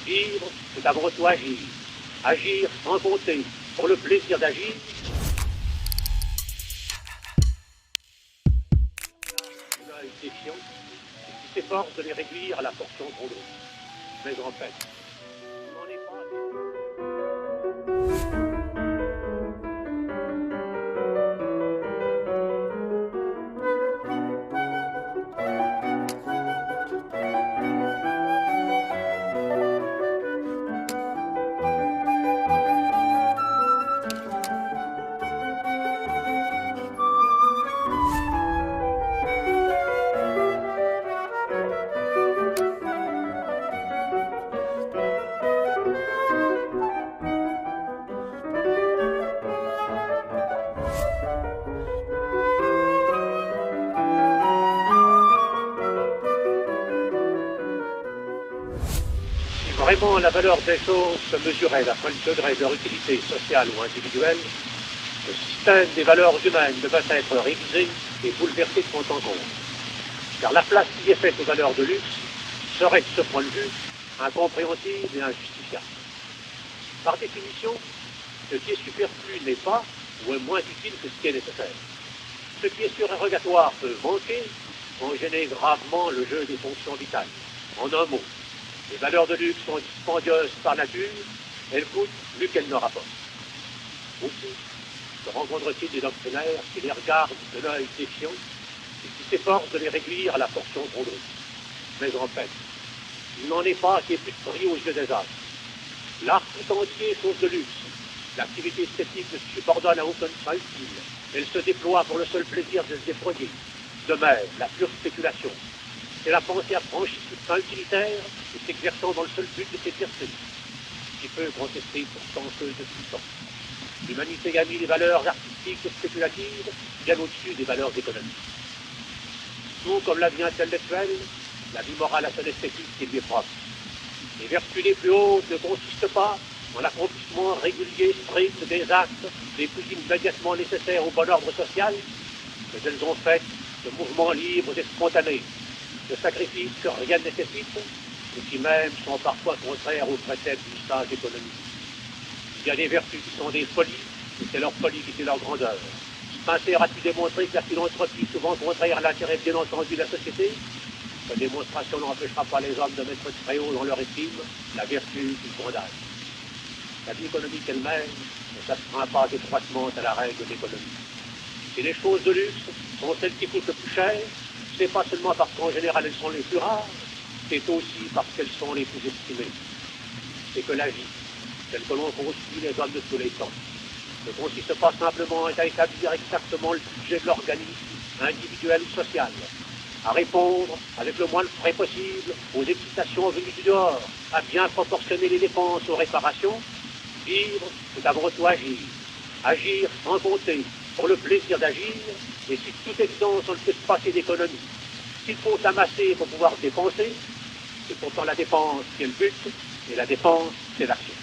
Vivre, c'est avant tout agir. Agir sans compter, pour le plaisir d'agir. Une défiant, qui s'efforce de les réduire à la portion trop lourde. Mais en fait, il n'en est pas. Vraiment, la valeur des choses se mesurait d'après le degré de leur utilité sociale ou individuelle, le système des valeurs humaines devait être révisé et bouleversé de fond en comble. Car la place qui est faite aux valeurs de luxe serait, de ce point de vue, incompréhensible et injustifiable. Par définition, ce qui est superflu n'est pas ou est moins utile que ce qui est nécessaire. Ce qui est surérogatoire peut manquer, en gêner gravement le jeu des fonctions vitales. En un mot, les valeurs de luxe sont dispendieuses par nature, elles coûtent plus qu'elles ne rapportent. Aussi, se rencontre-t-il des doctrinaires qui les regardent de l'œil défiant et qui s'efforcent de les réduire à la portion trop lourde. Mais en fait, il n'en est pas qui ait plus de prix aux yeux des hommes. L'art tout entier est chose de luxe. L'activité esthétique ne se subordonne à aucune fin utile. Elle se déploie pour le seul plaisir de se déployer. De même, la pure spéculation. C'est la pensée affranchie toute fin utilitaire et s'exerçant dans le seul but de s'exercer. Qui peut contester pourtant ceux de tout temps. L'humanité a mis les valeurs artistiques et spéculatives bien au-dessus des valeurs économiques. Tout comme la vie intellectuelle, la vie morale a son esthétique qui lui est propre. Les vertus les plus hautes ne consistent pas en l'accomplissement régulier, strict des actes les plus immédiatement nécessaires au bon ordre social, mais elles ont fait de mouvements libres et spontanés, de sacrifices que rien ne nécessite, et qui même sont parfois contraires aux préceptes du sage économique. Il y a des vertus qui sont des folies, et c'est leur folie qui fait leur grandeur. Spencer a-t-il démontré que la philanthropie est souvent contraire à l'intérêt bien entendu de la société? Cette démonstration n'empêchera pas les hommes de mettre très haut dans leur estime la vertu du condamne. La vie économique elle-même ne s'astreint pas étroitement à la règle de l'économie. Si les choses de luxe sont celles qui coûtent le plus cher, c'est pas seulement parce qu'en général elles sont les plus rares, c'est aussi parce qu'elles sont les plus estimées. C'est que la vie, telle que l'on construit les hommes de tous les temps, ne consiste pas simplement à établir exactement le budget de l'organisme individuel ou social, à répondre avec le moins de frais possible aux excitations venues du dehors, à bien proportionner les dépenses aux réparations. Vivre, c'est avant tout agir. Agir sans compter, pour le plaisir d'agir, et si tout exempt on ne peut se passer d'économie. S'il faut amasser pour pouvoir dépenser, c'est pourtant la dépense qui est le but, et la dépense, c'est l'action.